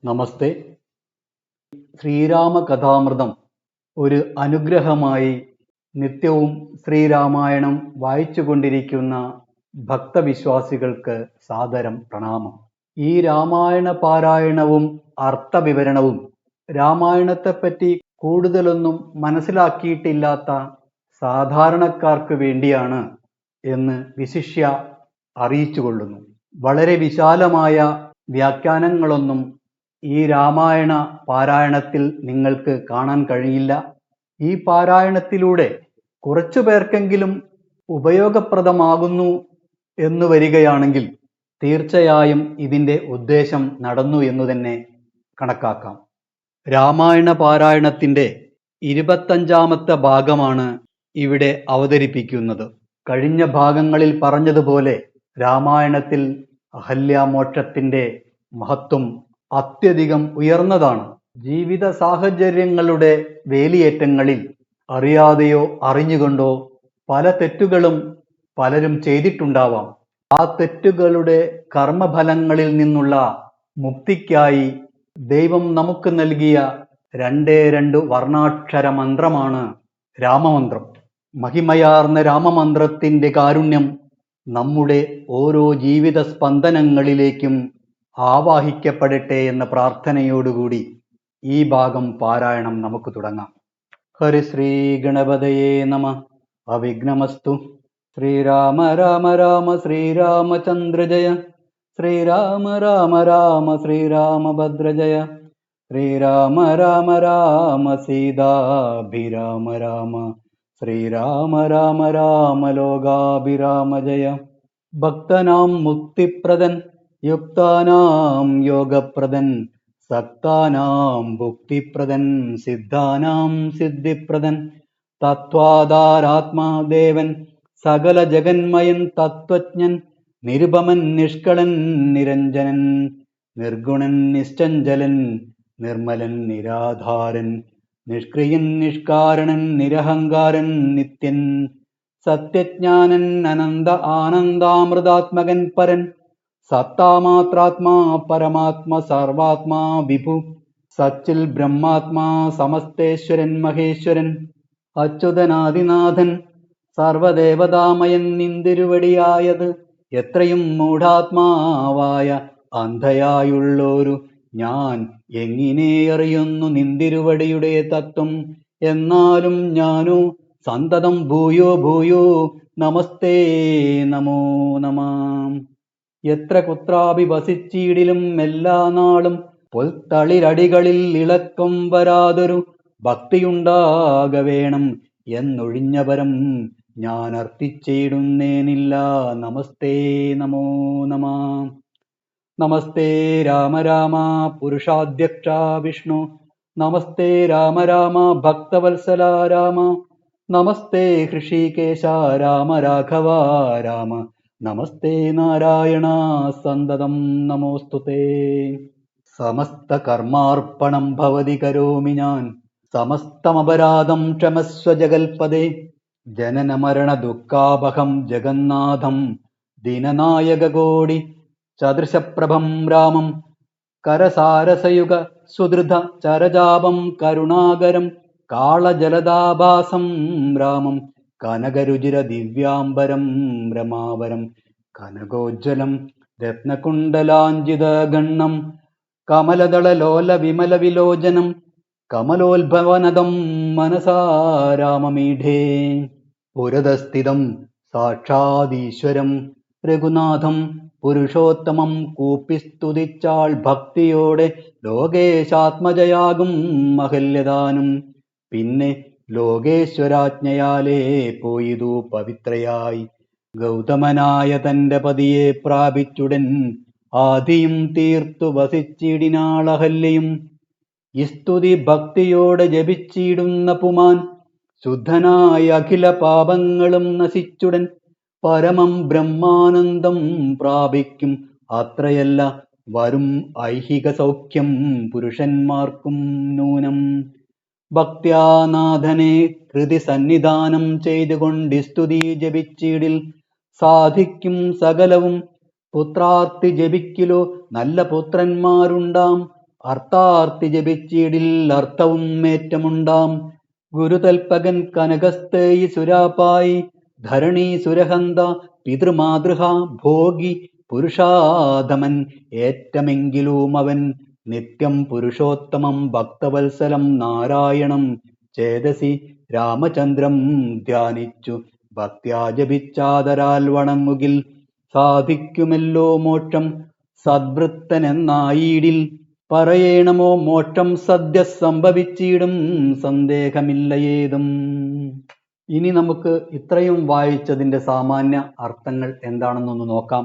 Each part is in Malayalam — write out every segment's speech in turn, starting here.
നമസ്തേ. ശ്രീരാമ കഥാമൃതം ഒരു അനുഗ്രഹമായി നിത്യവും ശ്രീരാമായണം വായിച്ചുകൊണ്ടിരിക്കുന്ന ഭക്തവിശ്വാസികൾക്ക് സാദരം പ്രണാമം. ഈ രാമായണ പാരായണവും അർത്ഥവിവരണവും രാമായണത്തെപ്പറ്റി കൂടുതലൊന്നും മനസ്സിലാക്കിയിട്ടില്ലാത്ത സാധാരണക്കാർക്ക് വേണ്ടിയാണ് എന്ന് വിശിഷ്യ അറിയിച്ചുകൊള്ളുന്നു. വളരെ വിശാലമായ വ്യാഖ്യാനങ്ങളൊന്നും ഈ രാമായണ പാരായണത്തിൽ നിങ്ങൾക്ക് കാണാൻ കഴിയില്ല. ഈ പാരായണത്തിലൂടെ കുറച്ചു പേർക്കെങ്കിലും ഉപയോഗപ്രദമാകുന്നു എന്ന് വരികയാണെങ്കിൽ തീർച്ചയായും ഇതിൻ്റെ ഉദ്ദേശം നടന്നു എന്ന് തന്നെ കണക്കാക്കാം. രാമായണ പാരായണത്തിൻ്റെ 25ാമത്തെ ഭാഗമാണ് ഇവിടെ അവതരിപ്പിക്കുന്നത്. കഴിഞ്ഞ ഭാഗങ്ങളിൽ പറഞ്ഞതുപോലെ രാമായണത്തിൽ അഹല്യാമോക്ഷത്തിൻ്റെ മഹത്വം അത്യധികം ഉയർന്നതാണ്. ജീവിത സാഹചര്യങ്ങളുടെ വേലിയേറ്റങ്ങളിൽ അറിയാതെയോ അറിഞ്ഞുകൊണ്ടോ പല തെറ്റുകളും പലരും ചെയ്തിട്ടുണ്ടാവാം. ആ തെറ്റുകളുടെ കർമ്മഫലങ്ങളിൽ നിന്നുള്ള മുക്തിക്കായി ദൈവം നമുക്ക് നൽകിയ രണ്ട് വർണ്ണാക്ഷര മന്ത്രമാണ് രാമമന്ത്രം. മഹിമയാർന്ന രാമമന്ത്രത്തിൻ്റെ കാരുണ്യം നമ്മുടെ ഓരോ ജീവിത സ്പന്ദനങ്ങളിലേക്കും ആവാഹിക്കപ്പെടട്ടെ എന്ന പ്രാർത്ഥനയോടുകൂടി ഈ ഭാഗം പാരായണം നമുക്ക് തുടങ്ങാം. ഹരിശ്രീ ഗണപതയേ നമ. അവിഘ്നമസ്തു. ശ്രീരാമ രാമ രാമ ശ്രീരാമചന്ദ്ര ജയ. ശ്രീരാമ രാമ രാമ ശ്രീരാമഭദ്ര ജയ. ശ്രീരാമ രാമ രാമ സീതാഭിരാമ രാമ. ശ്രീരാമ രാമ രാമ ലോകാഭിരാമ ജയ. ഭക്തനാം മുക്തിപ്രദൻ യുക്താനാം യോഗപ്രദൻ സക്താനാം ഭുക്തിപ്രദൻ സിദ്ധാനാം സിദ്ധിപ്രദൻ തത്വാധാരാത്മാദേവൻ സകല ജഗന്മയൻ തത്വജ്ഞൻ നിരുപമൻ നിഷ്കളൻ നിരഞ്ജനൻ നിർഗുണൻ നിശ്ചഞ്ചലൻ നിർമ്മലൻ നിരാധാരൻ നിഷ്ക്രിയൻ നിഷ്കാരണൻ നിരഹങ്കാരൻ നിത്യൻ സത്യജ്ഞാനൻ അനന്ത ആനന്ദാമൃതാത്മകൻ പരൻ സത്താമാത്രാത്മാ പരമാത്മ സർവാത്മാ വിഭു സച്ചിൽ ബ്രഹ്മാത്മാ സമസ്തേശ്വരൻ മഹേശ്വരൻ അച്യുതനാദിനാഥൻ സർവദേവതാമയൻ നിന്തിരുവടിയായത് എത്രയും മൂഢാത്മാവായ അന്ധയായുള്ളോരു ഞാൻ എങ്ങിനെ അറിയുന്നു നിന്തിരുവടിയുടെ തത്വം. എന്നാലും ഞാനോ സന്തതം ഭൂയോ ഭൂയോ നമസ്തേ നമോ നമാം. എത്ര കുത്രാപി വസിച്ചിടിലും എല്ലാ നാളും പൊൽത്തളിരടികളിൽ ഇളക്കം വരാതൊരു ഭക്തിയുണ്ടാകവേണം എന്നൊഴിഞ്ഞപരം ഞാൻ അർത്ഥിച്ചിടുന്നേനില്ല. നമസ്തേ നമോ നമാം. നമസ്തേ രാമ രാമ പുരുഷാധ്യക്ഷ വിഷ്ണു. നമസ്തേ രാമ രാമ ഭക്തവത്സല രാമ. നമസ്തേ ഹൃഷീകേശ രാമ രാഘവ രാമ. നമസ്തേ നാരായണ സന്തതം നമോസ്തുതേ. സമസ്ത കർമാർപ്പണം ഭവതി കരോമി ഞാൻ. സമസ്തമപരാധം ക്ഷമസ്വ ജഗൽപദേ. ജനന മരണ ദുഃഖാപഹം ജഗന്നാഥം ദീനനായകകോടി ചദൃശപ്രഭം രാമം. കരസാരസയുഗ സുധൃത ചരജാപം കരുണാകരം കാളജലദാഭാസം രാമം. കനകരുചിര ദിവ്യാംബരം രമാവരം കനകോജ്വലം രത്നകുണ്ടലാഞ്ജിത ഗണ്ണം കമലദളലോല വിമല വിലോചനം കമലോത്ഭവനദം മനസാ രാമമീഢേ. പുരതസ്ഥിതം സാക്ഷാദീശ്വരം രഘുനാഥം പുരുഷോത്തമം കൂപ്പിസ്തുതിച്ചാൾ ഭക്തിയോടെ ലോകേശാത്മജയാകും അഹല്യദാനം. പിന്നെ ലോകേശ്വരാജ്ഞയാലേ പോയിതു പവിത്രയായി ഗൗതമനായ തൻ്റെ പതിയെ പ്രാപിച്ചുടൻ ആദിയും തീർത്തു വസിച്ചിടിനാൾ അഹല്യയും. സ്തുതി ഭക്തിയോടെ ജപിച്ചിടുന്ന പുമാൻ ശുദ്ധനായ അഖില പാപങ്ങളും നശിച്ചുടൻ പരമം ബ്രഹ്മാനന്ദം പ്രാപിക്കും. അത്രയല്ല വരും ഐഹിക സൗഖ്യം പുരുഷന്മാർക്കും നൂനം. ഭക്ത്യാനാഥനെ കൃതി സന്നിധാനം ചെയ്തുകൊണ്ട് സ്തുതി ജപിച്ചിടിൽ സാധിക്കും സകലവും. പുത്രാർത്ഥി ജപിക്കിലോ നല്ല പുത്രന്മാരുണ്ടാം. അർത്ഥാർത്തി ജപിച്ചിടിൽ അർത്ഥവും ഏറ്റമുണ്ടാം. ഗുരുതൽപകൻ കനകസ്ഥേയി സുരാപായി ധരണി സുരഹന്ത പിതൃമാതൃഹ ഭോഗി പുരുഷാധമൻ ഏറ്റമെങ്കിലും അവൻ നിത്യം പുരുഷോത്തമം ഭക്തവത്സലം നാരായണം ചേതസി രാമചന്ദ്രം ധ്യാനിച്ചു ഭക്ത്യാ ജപിച്ചാദരാൽ വണങ്ങുകിൽ സാധിക്കുമല്ലോ മോക്ഷം സദ്വൃത്തനെന്നായിടിൽ. പറയേണമോ മോക്ഷം സദ്യ സംഭവിച്ചിടും സന്ദേഹമില്ല ഏതും. ഇനി നമുക്ക് ഇത്രയും വായിച്ചതിൻ്റെ സാമാന്യ അർത്ഥങ്ങൾ എന്താണെന്നൊന്ന് നോക്കാം.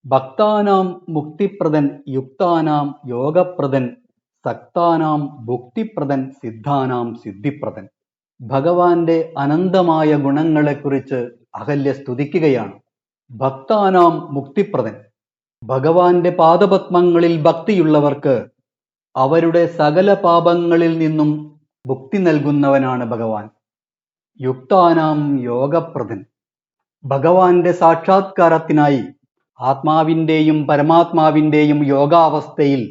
ഭക്താനാം മുക്തിപ്രദൻ യുക്താനാം യോഗപ്രദൻ സക്താനാം ഭുക്തിപ്രദൻ സിദ്ധാനാം സിദ്ധിപ്രദൻ. ഭഗവാന്റെ അനന്തമായ ഗുണങ്ങളെക്കുറിച്ച് അഹല്യ സ്തുതിക്കുകയാണ്. ഭക്താനാം മുക്തിപ്രദൻ, ഭഗവാന്റെ പാദപത്മങ്ങളിൽ ഭക്തിയുള്ളവർക്ക് അവരുടെ സകല പാപങ്ങളിൽ നിന്നും മുക്തി നൽകുന്നവനാണ് ഭഗവാൻ. യുക്താനാം യോഗപ്രദൻ, ഭഗവാന്റെ സാക്ഷാത്കാരത്തിനായി ആത്മാവിൻ്റെയും പരമാത്മാവിൻ്റെയും യോഗാവസ്ഥയിൽ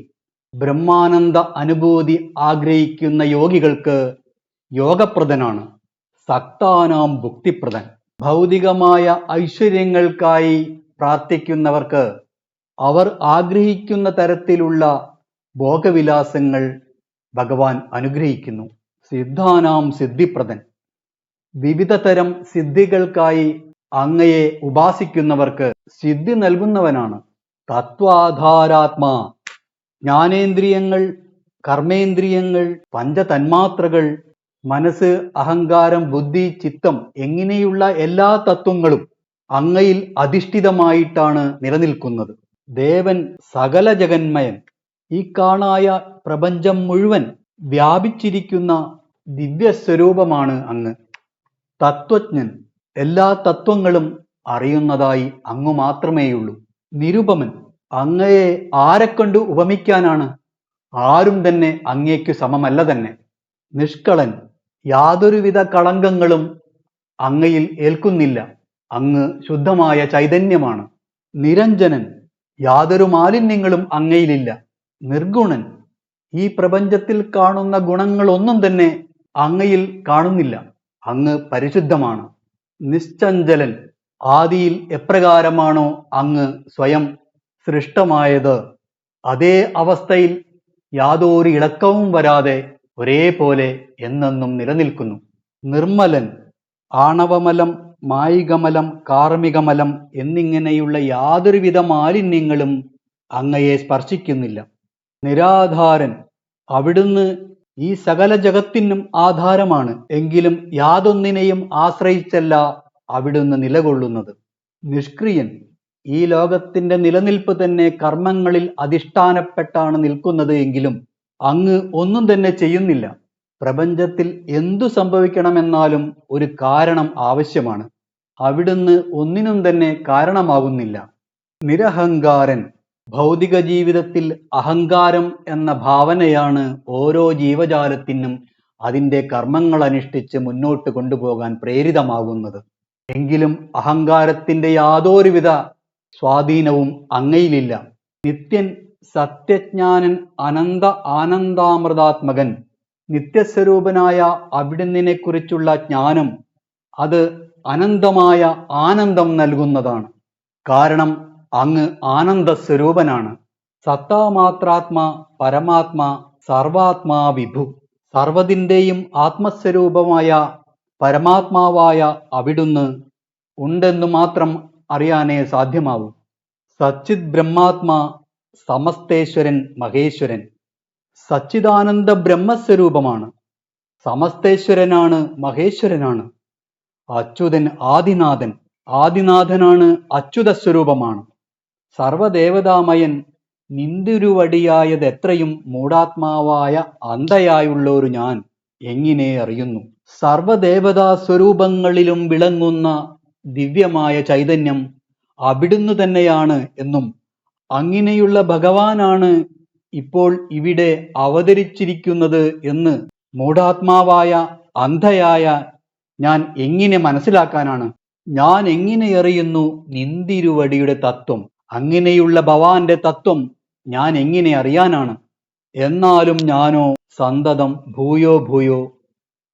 ബ്രഹ്മാനന്ദ അനുഭൂതി ആഗ്രഹിക്കുന്ന യോഗികൾക്ക് യോഗപ്രദനാണ്. സക്താനാം ഭുക്തിപ്രദൻ, ഭൗതികമായ ഐശ്വര്യങ്ങൾക്കായി പ്രാർത്ഥിക്കുന്നവർക്ക് അവർ ആഗ്രഹിക്കുന്ന തരത്തിലുള്ള ഭോഗവിലാസങ്ങൾ ഭഗവാൻ അനുഗ്രഹിക്കുന്നു. സിദ്ധാനാം സിദ്ധിപ്രദൻ, വിവിധ തരം സിദ്ധികൾക്കായി അങ്ങയെ ഉപാസിക്കുന്നവർക്ക് സിദ്ധി നൽകുന്നവനാണ്. തത്വാധാരാത്മാ, ജ്ഞാനേന്ദ്രിയങ്ങൾ, കർമ്മേന്ദ്രിയങ്ങൾ, പഞ്ചതന്മാത്രകൾ, മനസ്സ്, അഹങ്കാരം, ബുദ്ധി, ചിത്തം എന്നിങ്ങനെയുള്ള എല്ലാ തത്വങ്ങളും അങ്ങയിൽ അധിഷ്ഠിതമായിട്ടാണ് നിലനിൽക്കുന്നത്. ദേവൻ സകല ജഗന്മയൻ, ഈ കാണായ പ്രപഞ്ചം മുഴുവൻ വ്യാപിച്ചിരിക്കുന്ന ദിവ്യസ്വരൂപമാണ് അങ്ങ്. തത്വജ്ഞൻ, എല്ലാ തത്വങ്ങളും അറിയുന്നതായി അങ്ങു മാത്രമേയുള്ളൂ. നിരുപമൻ, അങ്ങയെ ആരെക്കൊണ്ട് ഉപമിക്കാനാണ്? ആരും തന്നെ അങ്ങേക്കു സമമല്ല തന്നെ. നിഷ്കളൻ, യാതൊരുവിധ കളങ്കങ്ങളും അങ്ങയിൽ ഏൽക്കുന്നില്ല. അങ്ങ് ശുദ്ധമായ ചൈതന്യമാണ്. നിരഞ്ജനൻ, യാതൊരു മാലിന്യങ്ങളും അങ്ങയിലില്ല. നിർഗുണൻ, ഈ പ്രപഞ്ചത്തിൽ കാണുന്ന ഗുണങ്ങളൊന്നും തന്നെ അങ്ങയിൽ കാണുന്നില്ല. അങ്ങ് പരിശുദ്ധമാണ്. നിശ്ചഞ്ചലൻ, ആദിയിൽ എപ്രകാരമാണോ അങ്ങ് സ്വയം സൃഷ്ടമായത് അതേ അവസ്ഥയിൽ യാതൊരു ഇളക്കവും വരാതെ ഒരേപോലെ എന്നെന്നും നിലനിൽക്കുന്നു. നിർമ്മലൻ, ആണവമലം, മായികമലം, കാർമികമലം എന്നിങ്ങനെയുള്ള യാതൊരുവിധ മാലിന്യങ്ങളും അങ്ങയെ സ്പർശിക്കുന്നില്ല. നിരാധാരൻ, അവിടുന്ന് ഈ സകല ജഗത്തിനും ആധാരമാണ്. എങ്കിലും യാതൊന്നിനെയും ആശ്രയിച്ചല്ല അവിടുന്ന് നിലകൊള്ളുന്നത്. നിഷ്ക്രിയൻ, ഈ ലോകത്തിന്റെ നിലനിൽപ്പ് തന്നെ കർമ്മങ്ങളിൽ അധിഷ്ഠാനപ്പെട്ടാണ് നിൽക്കുന്നത്. എങ്കിലും അങ്ങ് ഒന്നും തന്നെ ചെയ്യുന്നില്ല. പ്രപഞ്ചത്തിൽ എന്തു സംഭവിക്കണമെന്നാലും ഒരു കാരണം ആവശ്യമാണ്. അവിടുന്ന് ഒന്നിനും തന്നെ കാരണമാകുന്നില്ല. നിരഹങ്കാരൻ, ഭൗതിക ജീവിതത്തിൽ അഹങ്കാരം എന്ന ഭാവനയാണ് ഓരോ ജീവജാലത്തിനും അതിൻ്റെ കർമ്മങ്ങൾ അനുഷ്ഠിച്ച് മുന്നോട്ട് കൊണ്ടുപോകാൻ പ്രേരിതമാകുന്നത്. എങ്കിലും അഹങ്കാരത്തിൻ്റെ യാതൊരുവിധ സ്വാധീനവും അങ്ങയിലില്ല. നിത്യൻ, സത്യജ്ഞാനൻ, അനന്ത ആനന്ദാമൃതാത്മകൻ, നിത്യസ്വരൂപനായ അവിടുന്നിനെ കുറിച്ചുള്ള ജ്ഞാനം അത് അനന്തമായ ആനന്ദം നൽകുന്നതാണ്. കാരണം അങ്ങ് ആനന്ദസ്വരൂപനാണ്. സത്താമാത്രാത്മാ പരമാത്മാ സർവാത്മാ വിഭു, സർവതിൻ്റെയും ആത്മസ്വരൂപമായ പരമാത്മാവായ അവിടുന്ന് ഉണ്ടെന്നു മാത്രം അറിയാനേ സാധ്യമാവൂ. സച്ചിത് ബ്രഹ്മാത്മാ സമസ്തേശ്വരൻ മഹേശ്വരൻ, സച്ചിദാനന്ദ ബ്രഹ്മസ്വരൂപമാണ്. സമസ്തേശ്വരനാണ്, മഹേശ്വരനാണ്. അച്യുതൻ ആദിനാഥൻ, ആദിനാഥനാണ്, അച്യുത സ്വരൂപമാണ്. സർവദേവതാമയൻ, നിന്തിരുവടിയായതെത്രയും മൂഢാത്മാവായ അന്ധയായുള്ളൊരു ഞാൻ എങ്ങനെ അറിയുന്നു? സർവദേവതാ സ്വരൂപങ്ങളിലും വിളങ്ങുന്ന ദിവ്യമായ ചൈതന്യം അവിടുന്ന് തന്നെയാണ് എന്നും അങ്ങനെയുള്ള ഭഗവാനാണ് ഇപ്പോൾ ഇവിടെ അവതരിച്ചിരിക്കുന്നത് എന്ന് മൂഢാത്മാവായ അന്ധയായ ഞാൻ എങ്ങനെ മനസ്സിലാക്കാനാണ്? ഞാൻ എങ്ങനെ അറിയുന്നു നിന്തിരുവടിയുടെ തത്വം? അങ്ങനെയുള്ള ഭവാന്റെ തത്വം ഞാൻ എങ്ങനെ അറിയാനാണ്? എന്നാലും ഞാനോ സന്തതം ഭൂയോ ഭൂയോ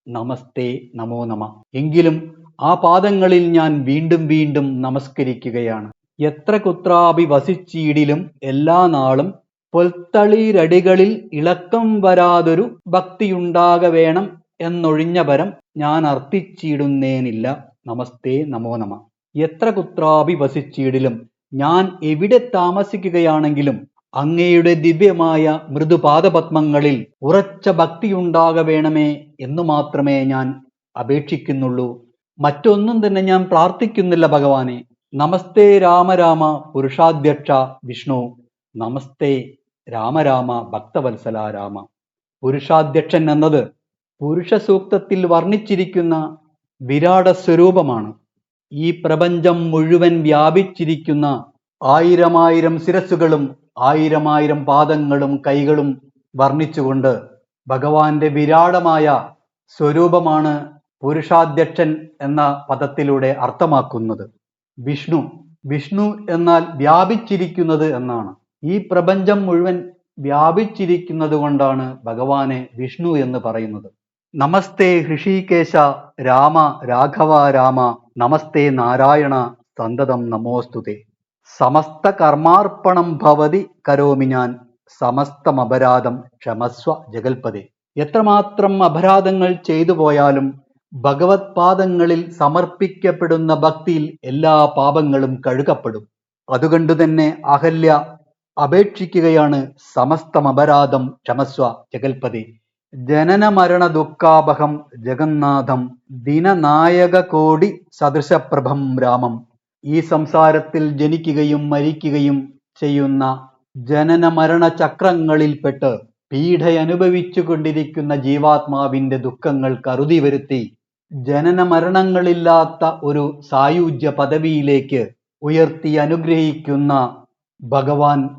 നമസ്തേ നമോ നമ. എങ്കിലും ആ പാദങ്ങളിൽ ഞാൻ വീണ്ടും വീണ്ടും നമസ്കരിക്കുകയാണ്. എത്ര കുത്രാപി വസിച്ചീടിലും എല്ലാ നാളും പൊൽത്തളിരടികളിൽ ഇളക്കം വരാതൊരു ഭക്തിയുണ്ടാക വേണം എന്നൊഴിഞ്ഞ പരം ഞാൻ അർത്ഥിച്ചിടുന്നേനില്ല. നമസ്തേ നമോ നമ. എത്ര കുത്രാപി വസിച്ചീടിലും, ഞാൻ എവിടെ താമസിക്കുകയാണെങ്കിലും അങ്ങയുടെ ദിവ്യമായ മൃദുപാദപത്മങ്ങളിൽ ഉറച്ച ഭക്തിയുണ്ടാക വേണമേ എന്നു മാത്രമേ ഞാൻ അപേക്ഷിക്കുന്നുള്ളൂ. മറ്റൊന്നും തന്നെ ഞാൻ പ്രാർത്ഥിക്കുന്നില്ല ഭഗവാനെ. നമസ്തേ രാമ രാമ പുരുഷാധ്യക്ഷ വിഷ്ണു. നമസ്തേ രാമ രാമ ഭക്തവത്സല രാമ. പുരുഷാധ്യക്ഷൻ എന്നത് പുരുഷ സൂക്തത്തിൽ വർണ്ണിച്ചിരിക്കുന്ന വിരാട സ്വരൂപമാണ്. ഈ പ്രപഞ്ചം മുഴുവൻ വ്യാപിച്ചിരിക്കുന്ന ആയിരമായിരം ശിരസ്സുകളും ആയിരമായിരം പാദങ്ങളും കൈകളും വർണ്ണിച്ചുകൊണ്ട് ഭഗവാന്റെ വിരാടമായ സ്വരൂപമാണ് പുരുഷാധ്യക്ഷൻ എന്ന പദത്തിലൂടെ അർത്ഥമാക്കുന്നത്. വിഷ്ണു, വിഷ്ണു എന്നാൽ വ്യാപിച്ചിരിക്കുന്നത് എന്നാണ്. ഈ പ്രപഞ്ചം മുഴുവൻ വ്യാപിച്ചിരിക്കുന്നത് കൊണ്ടാണ് ഭഗവാനെ വിഷ്ണു എന്ന് പറയുന്നത്. നമസ്തേ ഹൃഷീകേശ രാമ രാഘവ രാമ. നമസ്തേ നാരായണ സന്തതം നമോസ്തുതേ. സമസ്ത കർമാർപ്പണം ഭവതി കരോമി ഞാൻ. സമസ്തമപരാധം ക്ഷമസ്വ ജഗൽപദേ. എത്രമാത്രം അപരാധങ്ങൾ ചെയ്തു പോയാലും ഭഗവത് പാദങ്ങളിൽ സമർപ്പിക്കപ്പെടുന്ന ഭക്തിയിൽ എല്ലാ പാപങ്ങളും കഴുകപ്പെടും. അതുകൊണ്ട് തന്നെ അഹല്യ അപേക്ഷിക്കുകയാണ് സമസ്തമപരാധം ക്ഷമസ്വ ജഗൽപദേ. ജനന മരണ ദുഃഖാപഹം ജഗന്നാഥം ദിനനായക കോടി സദൃശപ്രഭം രാമം. ഈ സംസാരത്തിൽ ജനിക്കുകയും മരിക്കുകയും ചെയ്യുന്ന ജനന മരണ ചക്രങ്ങളിൽപ്പെട്ട് പീഡയനുഭവിച്ചു കൊണ്ടിരിക്കുന്ന ജീവാത്മാവിന്റെ ദുഃഖങ്ങൾ കരുതി വരുത്തി ജനന മരണങ്ങളില്ലാത്ത ഒരു സായുജ്യ പദവിയിലേക്ക് ഉയർത്തി അനുഗ്രഹിക്കുന്ന ഭഗവാൻ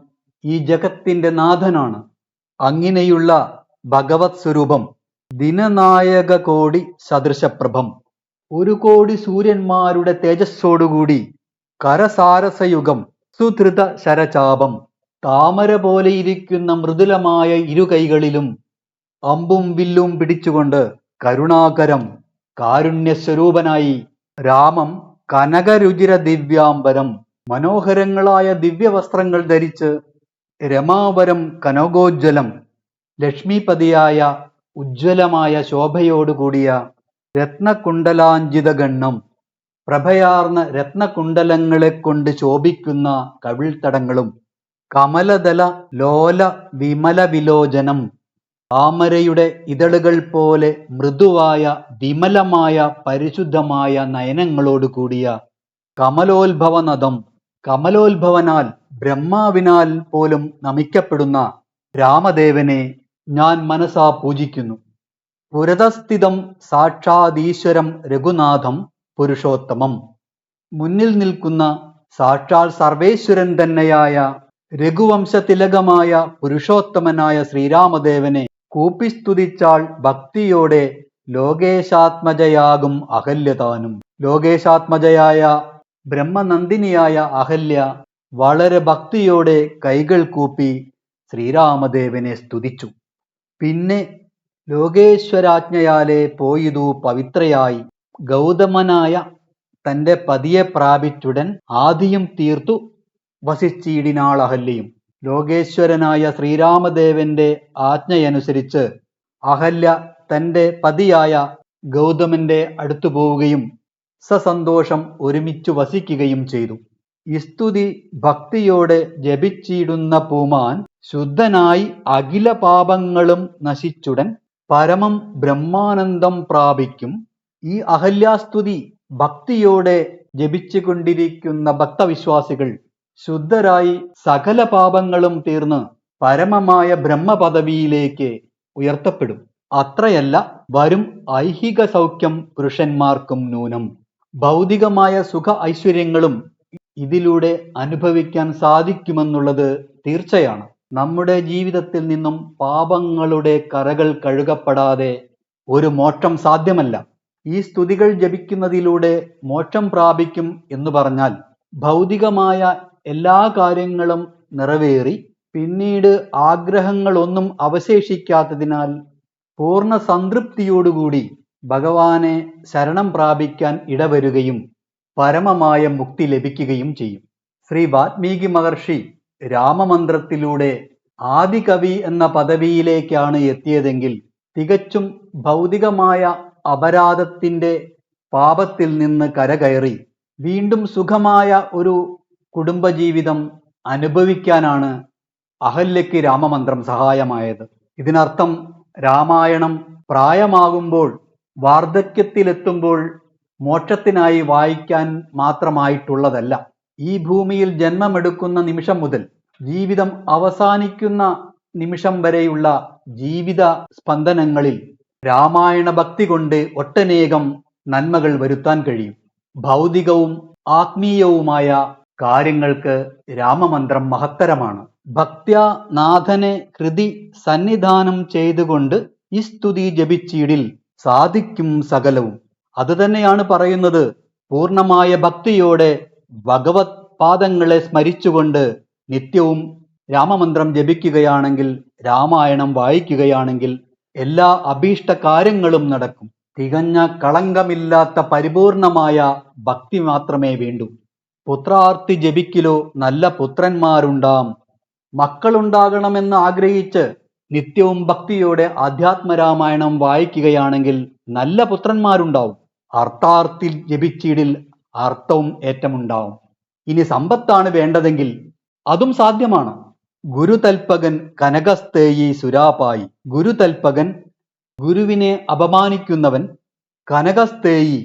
ഈ ജഗത്തിന്റെ നാഥനാണ്. അങ്ങനെയുള്ള ഭഗവത് സ്വരൂപം ദിനനായക കോടി സദൃശപ്രഭം, ഒരു കോടി സൂര്യന്മാരുടെ തേജസ്സോടുകൂടി കരസാരസയുഗം സുധൃത ശരചാപം, താമര പോലെ ഇരിക്കുന്ന മൃദുലമായ ഇരു കൈകളിലും അമ്പും വില്ലും പിടിച്ചുകൊണ്ട് കരുണാകരം കാരുണ്യസ്വരൂപനായി രാമം കനകരുചിര ദിവ്യാംബരം, മനോഹരങ്ങളായ ദിവ്യവസ്ത്രങ്ങൾ ധരിച്ച് രമാവരം കനകോജ്വലം, ലക്ഷ്മീപതിയായ ഉജ്ജ്വലമായ ശോഭയോടുകൂടിയ രത്നകുണ്ടലാഞ്ജിതഗണ്ണം, പ്രഭയാർന്ന രത്നകുണ്ടലങ്ങളെ കൊണ്ട് ശോഭിക്കുന്ന കവിൾത്തടങ്ങളും, കമലദല ലോല വിമല വിലോചനം, താമരയുടെ ഇതളുകൾ പോലെ മൃദുവായ വിമലമായ പരിശുദ്ധമായ നയനങ്ങളോടുകൂടിയ കമലോത്ഭവനദം, കമലോത്ഭവനാൽ ബ്രഹ്മാവിനാൽ പോലും നമിക്കപ്പെടുന്ന രാമദേവനെ ഞാൻ മനസാ പൂജിക്കുന്നു. പുരതസ്ഥിതം സാക്ഷാദീശ്വരം രഘുനാഥം പുരുഷോത്തമം. മുന്നിൽ നിൽക്കുന്ന സാക്ഷാൽ സർവേശ്വരൻ തന്നെയായ രഘുവംശതിലകമായ പുരുഷോത്തമനായ ശ്രീരാമദേവനെ കൂപ്പിസ്തുതിച്ചാൽ ഭക്തിയോടെ ലോകേശാത്മജയാകും അഹല്യതാനും. ലോകേശാത്മജയായ ബ്രഹ്മനന്ദിനിയായ അഹല്യ വളരെ ഭക്തിയോടെ കൈകൾ കൂപ്പി ശ്രീരാമദേവനെ സ്തുതിച്ചു. പിന്നെ ലോകേശ്വരാജ്ഞയാലെ പോയിതു പവിത്രയായി ഗൗതമനായ തന്റെ പതിയെ പ്രാപിച്ചുടൻ ആദിയും തീർത്തു വസിച്ചിടിനാൾ അഹല്യയും. ലോകേശ്വരനായ ശ്രീരാമദേവന്റെ ആജ്ഞയനുസരിച്ച് അഹല്യ തന്റെ പതിയായ ഗൗതമന്റെ അടുത്തു പോവുകയും സസന്തോഷം ഒരുമിച്ചു വസിക്കുകയും ചെയ്തു. ഈ സ്തുതി ഭക്തിയോടെ ജപിച്ചിടുന്ന പൂമാൻ ശുദ്ധനായി അഖില പാപങ്ങളും നശിച്ചുടൻ പരമം ബ്രഹ്മാനന്ദം പ്രാപിക്കും. ഈ അഹല്യാസ്തുതി ഭക്തിയോടെ ജപിച്ചു കൊണ്ടിരിക്കുന്ന ഭക്തവിശ്വാസികൾ ശുദ്ധരായി സകല പാപങ്ങളും തീർന്ന് പരമമായ ബ്രഹ്മപദവിയിലേക്ക് ഉയർത്തപ്പെടും. അത്രയല്ല, വരും ഐഹിക സൗഖ്യം പുരുഷന്മാർക്കും നൂനം. ഭൗതികമായ സുഖ ഐശ്വര്യങ്ങളും ഇതിലൂടെ അനുഭവിക്കാൻ സാധിക്കുമെന്നുള്ളത് തീർച്ചയാണ്. നമ്മുടെ ജീവിതത്തിൽ നിന്നും പാപങ്ങളുടെ കറകൾ കഴുകപ്പെടാതെ ഒരു മോക്ഷം സാധ്യമല്ല. ഈ സ്തുതികൾ ജപിക്കുന്നതിലൂടെ മോക്ഷം പ്രാപിക്കും എന്ന് പറഞ്ഞാൽ ഭൗതികമായ എല്ലാ കാര്യങ്ങളും നിറവേറി പിന്നീട് ആഗ്രഹങ്ങളൊന്നും അവശേഷിക്കാത്തതിനാൽ പൂർണ്ണ സംതൃപ്തിയോടുകൂടി ഭഗവാനെ ശരണം പ്രാപിക്കാൻ ഇടവരുകയും പരമമായ മുക്തി ലഭിക്കുകയും ചെയ്യും. ശ്രീ വാൽമീകി മഹർഷി രാമമന്ത്രത്തിലൂടെ ആദികവി എന്ന പദവിയിലേക്കാണ് എത്തിയതെങ്കിൽ തികച്ചും ഭൗതികമായ അപരാധത്തിൻ്റെ പാപത്തിൽ നിന്ന് കരകയറി വീണ്ടും സുഖമായ ഒരു കുടുംബജീവിതം അനുഭവിക്കാനാണ് അഹല്യയ്ക്ക് രാമമന്ത്രം സഹായമായത്. ഇതിനർത്ഥം രാമായണം പ്രായമാകുമ്പോൾ വാർദ്ധക്യത്തിലെത്തുമ്പോൾ മോക്ഷത്തിനായി വായിക്കാൻ മാത്രമായിട്ടുള്ളതല്ല. ഈ ഭൂമിയിൽ ജന്മമെടുക്കുന്ന നിമിഷം മുതൽ ജീവിതം അവസാനിക്കുന്ന നിമിഷം വരെയുള്ള ജീവിത സ്പന്ദനങ്ങളിൽ രാമായണ ഭക്തി കൊണ്ട് ഒട്ടനേകം നന്മകൾ വരുത്താൻ കഴിയും. ഭൗതികവും ആത്മീയവുമായ കാര്യങ്ങൾക്ക് രാമമന്ത്രം മഹത്തരമാണ്. ഭക്ത്യാ നാഥനെ ഹൃദി സന്നിധാനം ചെയ്തുകൊണ്ട് ഈ സ്തുതി ജപിച്ചീടിൽ സാധിക്കും സകലവും. അത് തന്നെയാണ് പറയുന്നത്. പൂർണ്ണമായ ഭക്തിയോടെ ഭഗവത് പാദങ്ങളെ സ്മരിച്ചുകൊണ്ട് നിത്യവും രാമമന്ത്രം ജപിക്കുകയാണെങ്കിൽ, രാമായണം വായിക്കുകയാണെങ്കിൽ എല്ലാ അഭീഷ്ട കാര്യങ്ങളും നടക്കും. തികഞ്ഞ കളങ്കമില്ലാത്ത പരിപൂർണമായ ഭക്തി മാത്രമേ വേണ്ടൂ. പുത്രാർത്തി ജപിക്കിലോ നല്ല പുത്രന്മാരുണ്ടാം. മക്കളുണ്ടാകണമെന്ന് ആഗ്രഹിച്ച് നിത്യവും ഭക്തിയോടെ ആധ്യാത്മരാമായണം വായിക്കുകയാണെങ്കിൽ നല്ല പുത്രന്മാരുണ്ടാവും. അർത്ഥാർത്തി ജപിച്ചീടിൽ അർത്ഥവും ഏറ്റമുണ്ടാവും. ഇനി സമ്പത്താണ് വേണ്ടതെങ്കിൽ അതും സാധ്യമാണ്. ഗുരുതൽപകൻ കനകസ്തേയി സുരാപായി. ഗുരുതൽപകൻ ഗുരുവിനെ അപമാനിക്കുന്നവൻ, കനകസ്തേയി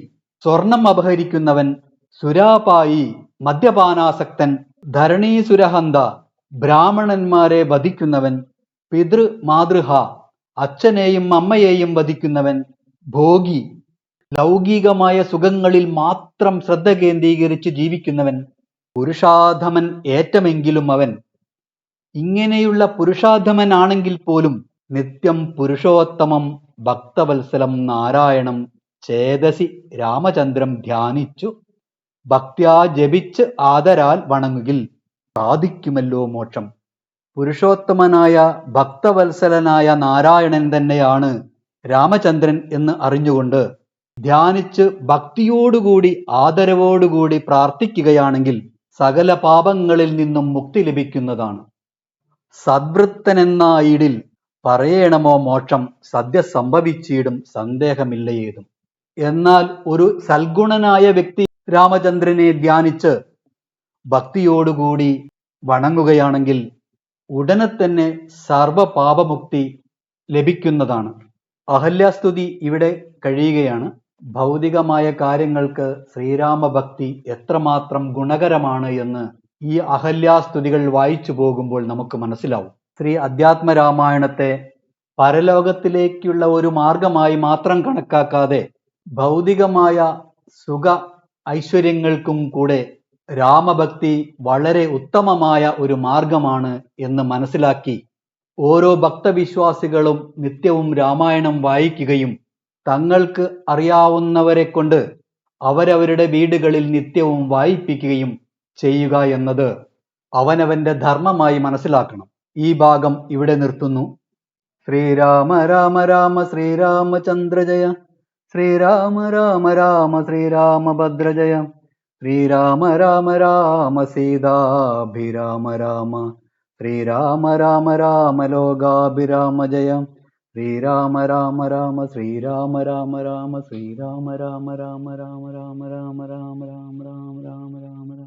സ്വർണം അപഹരിക്കുന്നവൻ, സുരാപായി മദ്യപാനാസക്തൻ, ധരണീസുരഹന്ത ബ്രാഹ്മണന്മാരെ വധിക്കുന്നവൻ, പിതൃ മാതൃഹ അച്ഛനെയും അമ്മയെയും വധിക്കുന്നവൻ, ഭോഗി ലൗകികമായ സുഖങ്ങളിൽ മാത്രം ശ്രദ്ധ കേന്ദ്രീകരിച്ച് ജീവിക്കുന്നവൻ, പുരുഷാധമൻ ഏറ്റമെങ്കിലും അവൻ. ഇങ്ങനെയുള്ള പുരുഷാധമനാണെങ്കിൽ പോലും നിത്യം പുരുഷോത്തമം ഭക്തവത്സലം നാരായണം ചേതസി രാമചന്ദ്രം ധ്യാനിച്ചു ഭക്ത്യാ ജപിച്ച് ആദരാൽ വണങ്ങുകിൽ സാധിക്കുമല്ലോ മോക്ഷം. പുരുഷോത്തമനായ ഭക്തവത്സലനായ നാരായണൻ തന്നെയാണ് രാമചന്ദ്രൻ എന്ന് അറിഞ്ഞുകൊണ്ട് ധ്യാനിച്ച് ഭക്തിയോടുകൂടി ആദരവോടുകൂടി പ്രാർത്ഥിക്കുകയാണെങ്കിൽ സകല പാപങ്ങളിൽ നിന്നും മുക്തി ലഭിക്കുന്നതാണ്. സദ്വൃത്തനെന്നായിടിൽ പറയണമോ മോക്ഷം, സദ്യ സംഭവിച്ചിടും സന്ദേഹമില്ല ഏതും. എന്നാൽ ഒരു സൽഗുണനായ വ്യക്തി രാമചന്ദ്രനെ ധ്യാനിച്ച് ഭക്തിയോടുകൂടി വണങ്ങുകയാണെങ്കിൽ ഉടനെ തന്നെ സർവപാപമുക്തി ലഭിക്കുന്നതാണ്. അഹല്യാസ്തുതി ഇവിടെ കഴിയുകയാണ്. ഭൗതികമായ കാര്യങ്ങൾക്ക് ശ്രീരാമഭക്തി എത്രമാത്രം ഗുണകരമാണ് എന്ന് ഈ അഹല്യാസ്തുതികൾ വായിച്ചു പോകുമ്പോൾ നമുക്ക് മനസ്സിലാവും. ശ്രീ അധ്യാത്മരാമായണത്തെ പരലോകത്തിലേക്കുള്ള ഒരു മാർഗമായി മാത്രം കണക്കാക്കാതെ ഭൗതികമായ സുഖ ഐശ്വര്യങ്ങൾക്കും കൂടെ രാമഭക്തി വളരെ ഉത്തമമായ ഒരു മാർഗമാണ് എന്ന് മനസ്സിലാക്കി ഓരോ ഭക്തവിശ്വാസികളും നിത്യവും രാമായണം വായിക്കുകയും തങ്ങൾക്ക് അറിയാവുന്നവരെ കൊണ്ട് അവരവരുടെ വീടുകളിൽ നിത്യവും വായിപ്പിക്കുകയും ചെയ്യുക എന്നത് അവനവന്റെ ധർമ്മമായി മനസ്സിലാക്കണം. ഈ ഭാഗം ഇവിടെ നിർത്തുന്നു. ശ്രീരാമ രാമ രാമ ശ്രീരാമചന്ദ്ര ജയ. ശ്രീരാമ രാമ രാമ ശ്രീരാമഭദ്ര ജയ. ശ്രീരാമ രാമ രാമ സീതാഭിരാമ രാമ. ശ്രീരാമ രാമ രാമ ലോകാഭിരാമ ജയ. ശ്രീരാമ രാമ രാമ ശ്രീരാമ രാമ രാമ ശ്രീരാമ രാമ രാമ രാമ രാമ രാമ രാമ രാമ രാമ രാമ രാമ രാമ.